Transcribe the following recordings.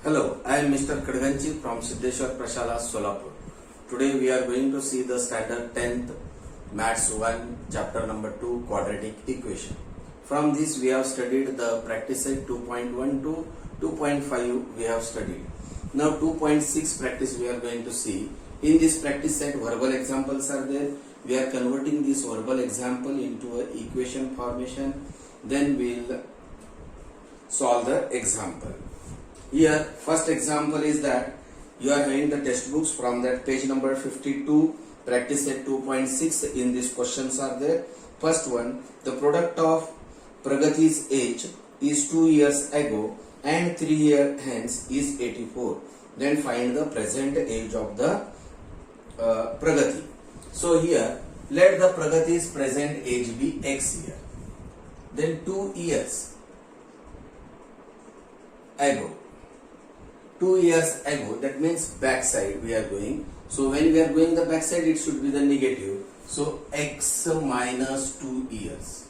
Hello, I am Mr. Kadganchi from Siddheshwar Prashala, Solapur. Today we are going to see the standard 10th Maths 1 chapter number 2 quadratic equation. From this we have studied the practice set 2.1 to 2.5 we have studied. Now 2.6 practice we are going to see. In this practice set verbal examples are there. We are converting this verbal example into an equation formation. Then we will solve the example. Here first example is that you are having the textbooks from that page number 52, practice set 2.6. In these questions are there. First one, the product of Pragati's age is 2 years ago and 3 years hence is 84. Then find the present age of the Pragati. So here let the Pragati's present age be x year. Then 2 years ago. 2 years ago, that means back side we are going. So when we are going the back side, it should be the negative. So x minus 2 years.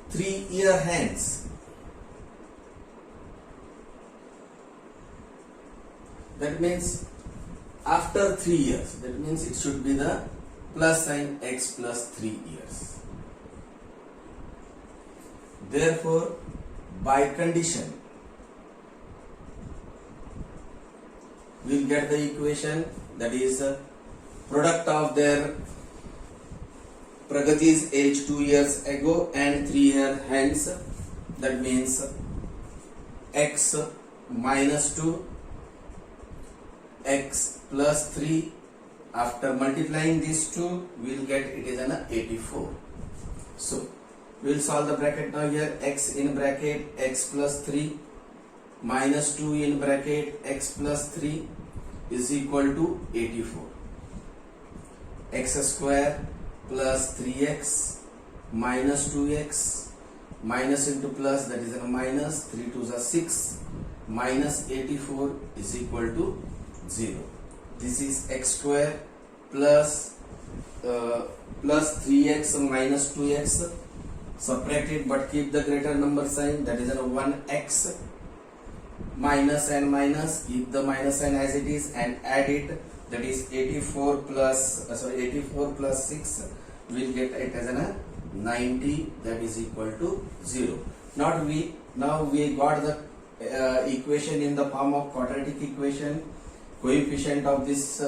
3 year hence. That means after 3 years. That means it should be the plus sign x plus 3 years. Therefore, by condition, we will get the equation that is product of their Pragati's age 2 years ago and 3 years hence. That means x minus 2 x plus 3. After multiplying these two, we will get it is an 84. So we will solve the bracket now. Here x in bracket x plus 3 minus 2 in bracket x plus 3 is equal to 84. X square plus 3x minus 2x minus into plus, that is a minus, 3 2s are 6, minus 84 is equal to 0. This is x square plus 3x minus 2x. Subtract it but keep the greater number sign, that is a 1x. Minus and minus, keep the minus sign as it is and add it, that is 84 plus 6, we will get it as a 90, that is equal to 0. Now we got the equation in the form of quadratic equation. Coefficient of this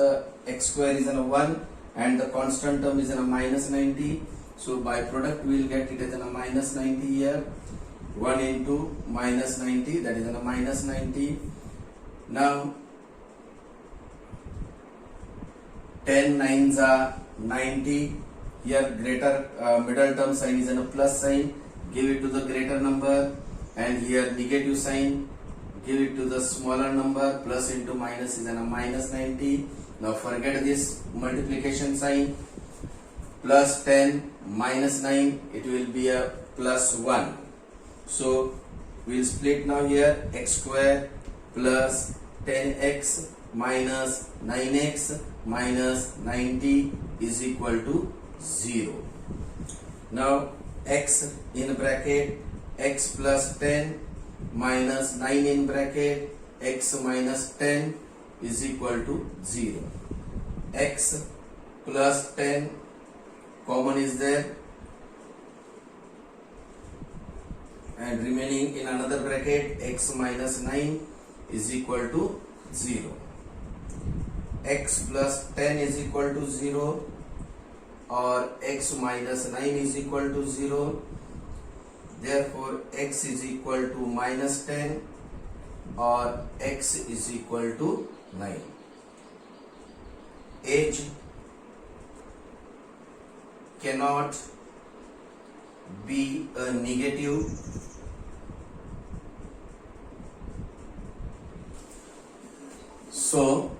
x square is a 1 and the constant term is a minus 90. So by product we will get it as a minus 90 here. 1 into minus 90, that is a minus 90. Now 10 9s are 90. Here greater middle term sign is a plus sign. Give it to the greater number, and here negative sign. Give it to the smaller number. Plus into minus is a minus 90. Now forget this multiplication sign. Plus 10 minus 9, it will be a plus 1. So we will split now here x square plus 10x minus 9x minus 90 is equal to 0. Now x in bracket x plus 10 minus 9 in bracket x minus 10 is equal to 0. X plus 10 common is there, and remaining in another bracket x minus 9 is equal to 0. X plus 10 is equal to 0 or x minus 9 is equal to 0. Therefore x is equal to minus 10 or x is equal to 9. Age cannot be a negative. So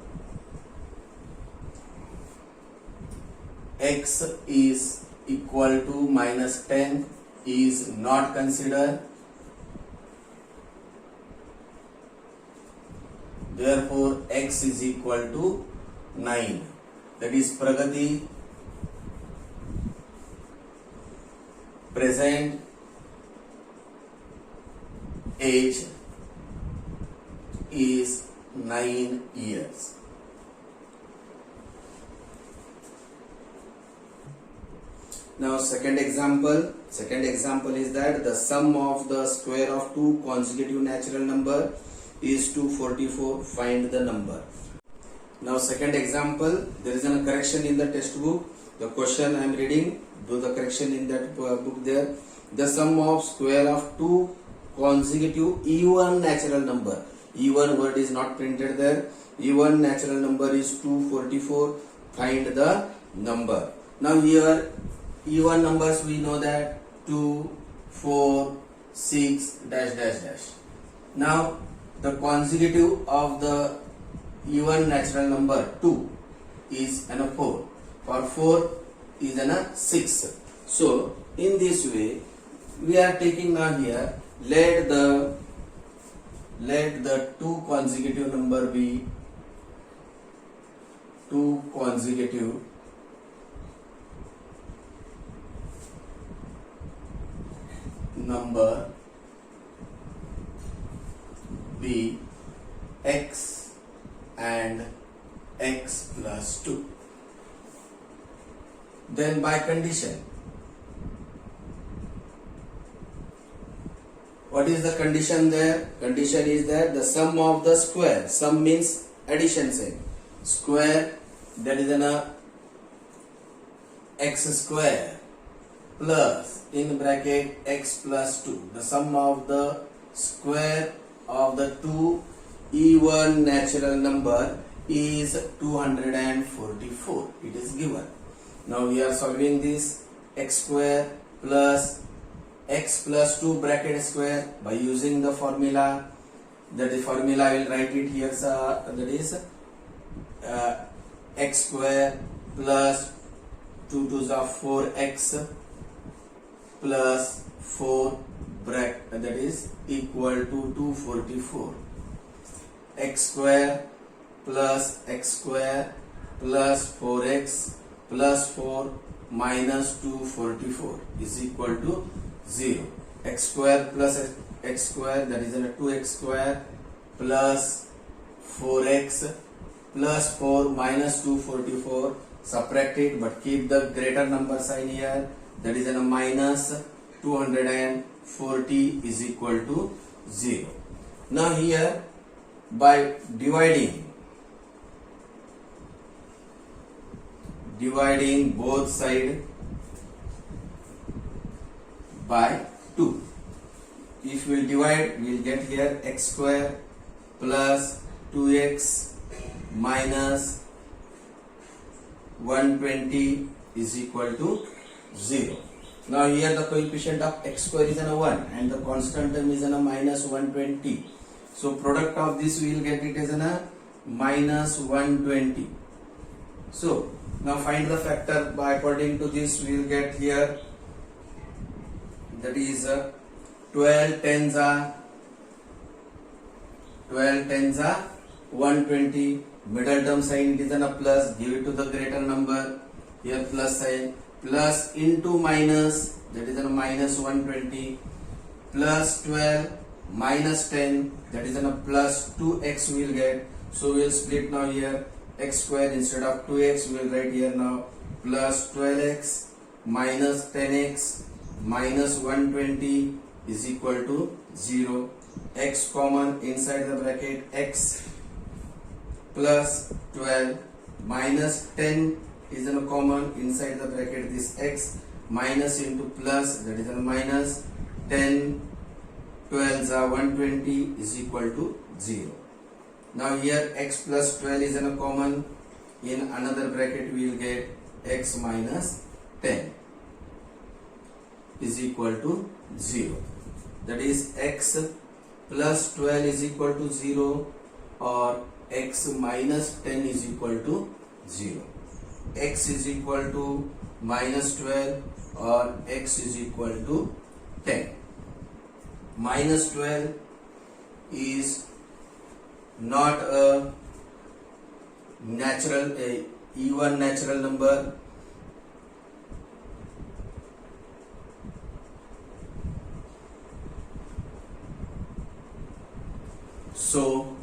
x is equal to minus 10 is not considered. Therefore x is equal to 9. That is Pragati present age is 9 years. Now second example is that the sum of the square of two consecutive natural number is 244. Find the number. Now second example, there is a correction in the textbook. The question I am reading, do the correction in that book there. The sum of square of two consecutive even natural number. Even word is not printed there. Even natural number is 244. Find the number. Now here even numbers we know that 2, 4, 6 dash dash dash. Now the consecutive of the even natural number 2 is an 4 or 4 is an 6. So in this way we are taking now here, let the two consecutive number be two consecutive number be x and x plus 2. Then by condition, what is the condition there? Condition is that the sum of the square, sum means addition sign, square, that is an x square plus in bracket x plus 2. The sum of the square of the two even natural number is 244. It is given. Now we are solving this x square plus x plus 2 bracket square by using the formula. That is formula I will write it here. That is x square plus 2 to the 4x plus 4 bracket, that is equal to 244. X square plus x square plus 4x plus 4 minus 244 is equal to 0. X square plus x square, that is a 2x square plus 4x plus 4 minus 244. Subtract it but keep the greater number sign here, that is a minus 240 is equal to 0. Now here by dividing both sides by 2. If we will divide, we will get here x square plus 2x minus 120 is equal to 0. Now here the coefficient of x square is a 1 and the constant term is a minus 120. So product of this we will get it as a minus 120. So now find the factor by according to this we will get here, that is 12 tens are 120. Middle term sign it is a plus, give it to the greater number, here plus sign, plus into minus, that is a minus 120, plus 12 minus 10, that is a plus 2x we will get. So we will split now here x square instead of 2x we will write here now plus 12x minus 10x minus 120 is equal to 0. X common inside the bracket, x plus 12 minus 10 is a common inside the bracket, this x minus into plus, that is a minus 10 12s are 120 is equal to 0. Now here x plus 12 is a common, in another bracket we will get x minus 10 is equal to 0. That is x plus 12 is equal to 0 or x minus 10 is equal to 0. X is equal to minus 12 or x is equal to 10. Minus 12 is not a even natural number. So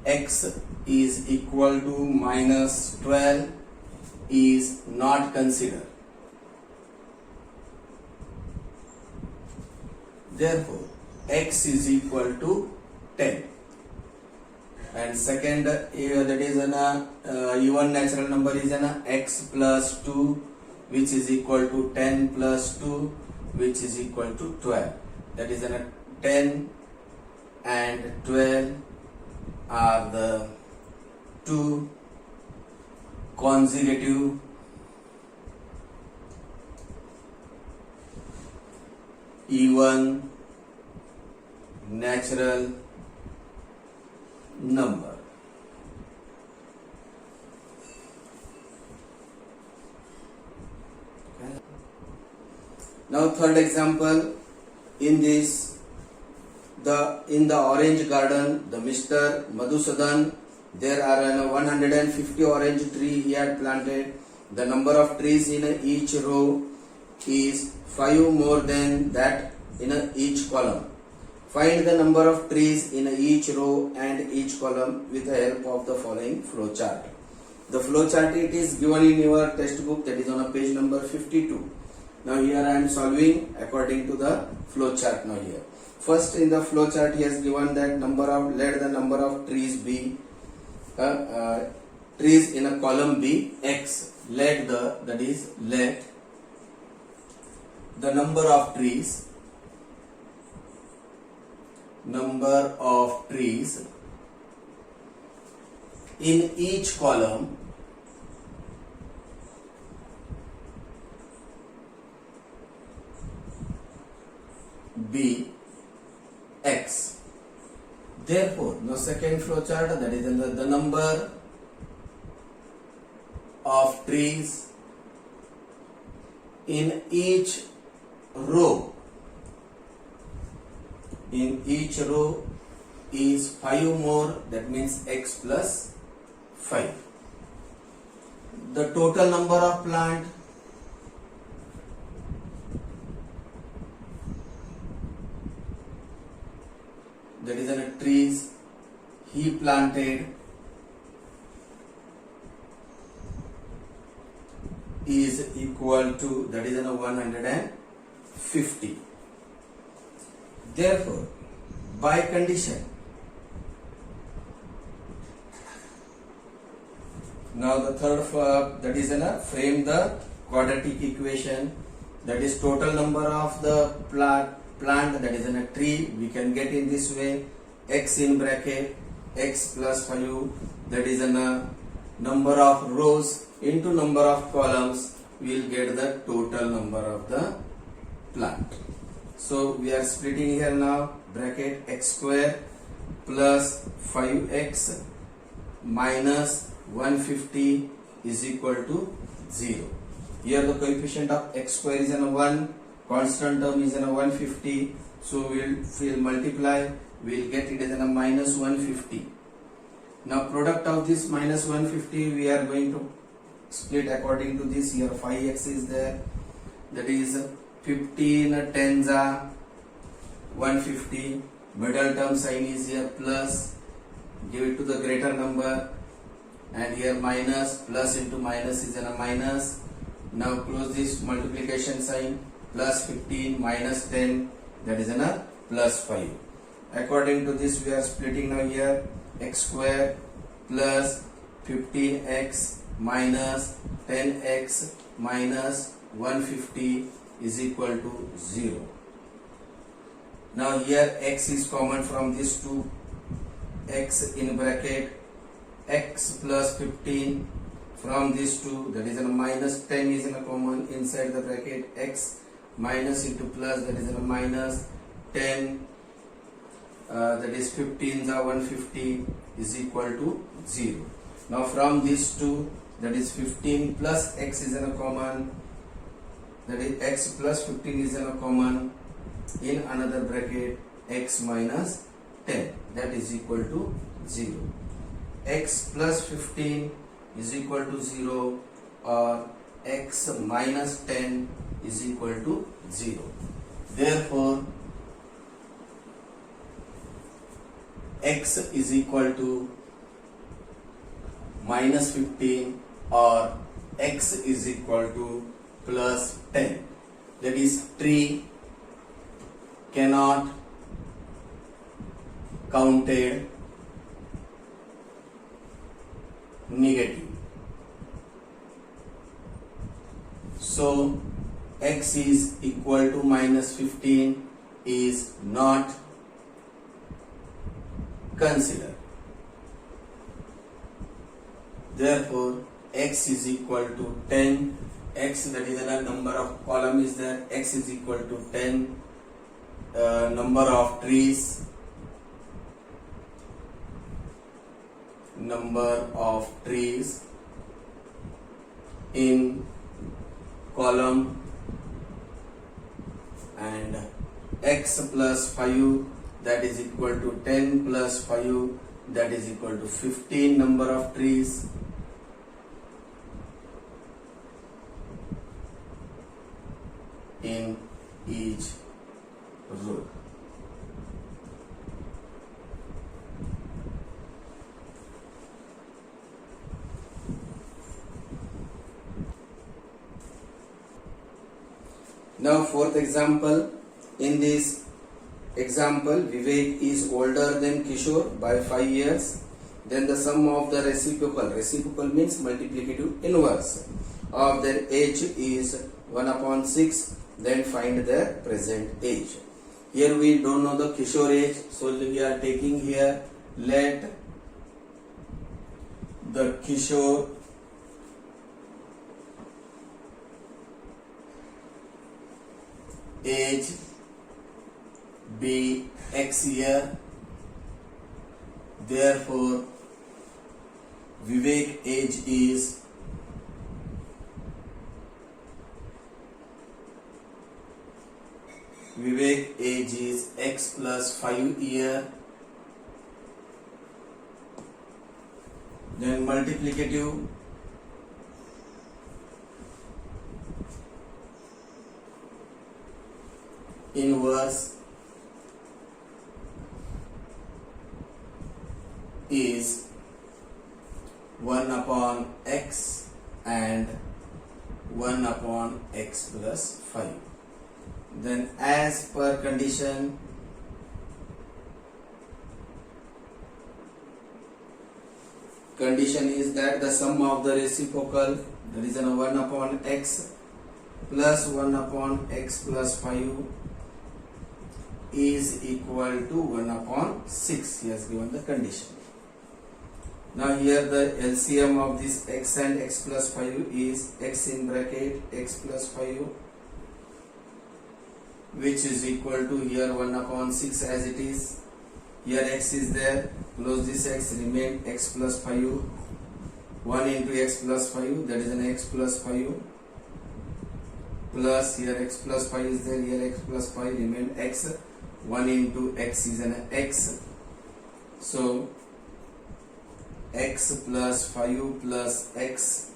x is equal to minus 12 is not considered. Therefore, x is equal to 10. And second, that is an even natural number is an x plus 2, which is equal to 10 plus 2, which is equal to 12. That is an 10 and 12 are the two consecutive even natural number. Okay. Now third example, in this in the orange garden, the Mr. Madhusudan, there are 150 orange tree he had planted. The number of trees in each row is 5 more than that in each column. Find the number of trees in each row and each column with the help of the following flow chart. The flow chart, it is given in your textbook, that is on page number 52. Now here I am solving according to the flow chart. Now here, first in the flow chart he has given that let the number of trees be trees in a column be x. Let the number of trees in each column be x. Therefore, the second flow chart, that is the number of trees in each row is 5 more, that means x plus 5. The total number of plant that is in trees he planted is equal to, that is 150. Therefore, by condition, now the third, that is frame the quadratic equation, that is total number of the plant, that is in a tree, we can get in this way, x in bracket x plus 5, that is a number of rows into number of columns, we will get the total number of the plant. So we are splitting here now, bracket x square plus 5x minus 150 is equal to 0. Here the coefficient of x square is 1, constant term is 150, so we will multiply, we will get it as minus 150. Now product of this minus 150 we are going to split according to this. Here 5x is there, that is 15 tens are 150, middle term sign is here plus, give it to the greater number, and here minus, plus into minus is a minus. Now close this multiplication sign, plus 15 minus 10, that is a plus 5. According to this we are splitting now here, x square plus 15x minus 10x minus 150 is equal to 0. Now here x is common from these two, x in bracket x plus 15 from these two, that is a minus 10 is in a common inside the bracket, x minus into plus, that is a minus 10, that is 15 is 150 is equal to 0. Now from these two, that is 15 plus x is in a common, that is x plus 15 is in a common, in another bracket x minus 10, that is equal to 0. X plus 15 is equal to 0 or x minus 10 is equal to 0. Therefore x is equal to minus 15 or x is equal to plus 10. That is, tree cannot counted negative. So x is equal to minus 15 is not considered. Therefore x is equal to 10. X, that is the number of column is there, x is equal to 10. Number of trees, in column, and x plus 5, that is equal to 10 plus 5, that is equal to 15 number of trees. In each row. Now fourth example. In this example, Vivek is older than Kishore by 5 years. Then the sum of the reciprocal means multiplicative inverse of their age is 1 upon 6. Then find their present age. Here we don't know the Kishore age, so we are taking here, let the Kishore age be x year. Therefore Vivek age is x plus 5 year. Then multiplicative inverse is 1 upon x and 1 upon x plus 5. Then as per condition, is that the sum of the reciprocal, that is 1 upon x plus 1 upon x plus 5 is equal to 1 upon 6. He has given the condition. Now here the LCM of this x and x plus 5 is x in bracket x plus 5, which is equal to here 1 upon 6 as it is. Here x is there, close this x, remain x plus 5, 1 into x plus 5, that is an x plus 5, plus here x plus 5 is there, here x plus 5, remain x, 1 into x is an x. So x plus 5 plus x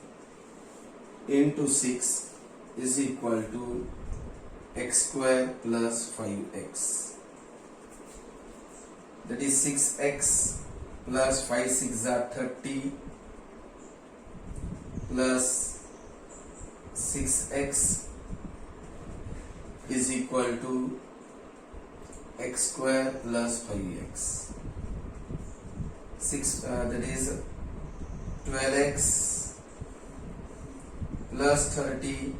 into 6 is equal to x square plus 5x. That is 6x plus 5 6 are 30 plus 6x is equal to x square plus 5x. 6 that is 12x plus 30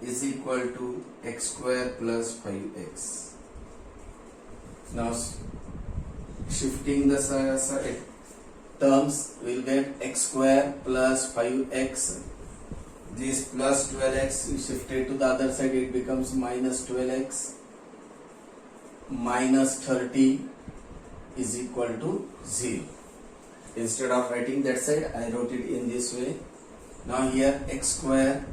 is equal to x square plus 5x. Now shifting the terms, we will get x square plus 5x. This plus 12x is shifted to the other side, it becomes minus 12x. Minus 30 is equal to 0. Instead of writing that side, I wrote it in this way. Now here x square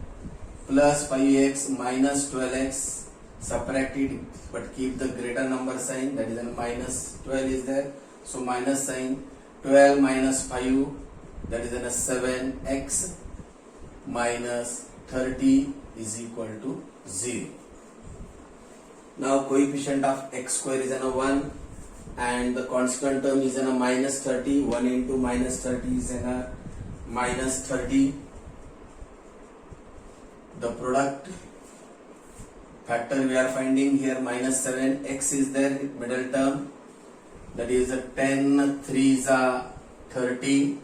plus 5x minus 12x, subtract it but keep the greater number sign, that is a minus 12 is there. So minus sign, 12 minus 5, that is a 7x minus 30 is equal to 0. Now coefficient of x square is 1 and the constant term is minus 30. 1 into minus 30 is minus 30. The product factor we are finding here minus 7. X is there, middle term, that is 10 3 is 30.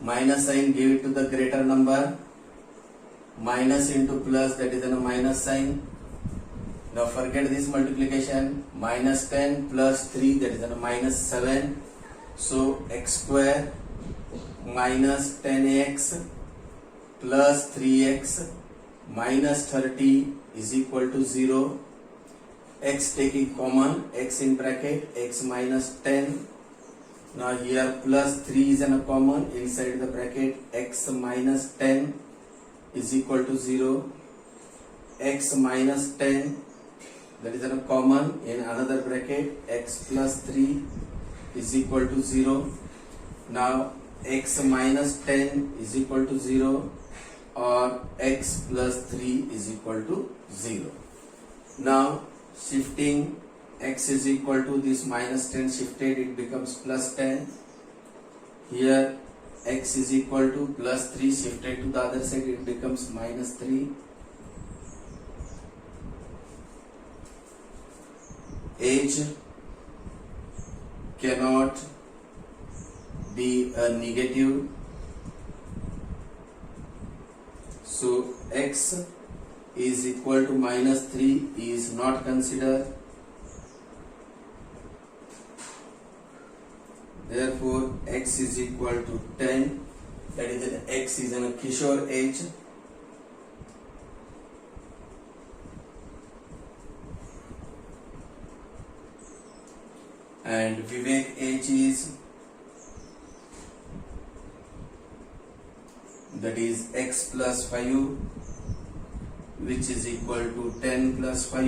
Minus sign, give it to the greater number. Minus into plus, that is a minus sign. Now forget this multiplication. Minus 10 plus 3, that is a minus 7. So x square minus 10x plus 3x minus 30 is equal to 0. X taking common, x in bracket, x minus 10. Now here plus 3 is in a common, inside the bracket x minus 10 is equal to 0. X minus 10, that is in a common, in another bracket x plus 3 is equal to 0. Now x minus 10 is equal to 0 or x plus 3 is equal to 0. Now shifting x is equal to this minus 10 shifted, it becomes plus 10. Here x is equal to plus 3 shifted to the other side, it becomes minus 3. H cannot be a negative, so x is equal to minus 3 is not considered. Therefore x is equal to 10, that is that x is in a Kishore age. And Vivek age is, that is x plus 5, which is equal to 10 plus 5,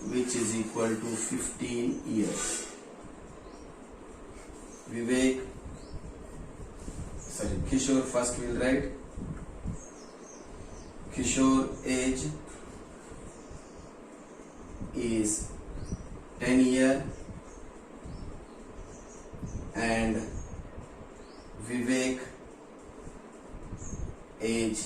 which is equal to 15 years. Vivek, sorry, Kishore first we'll write. Kishore age is 10 year and Vivek age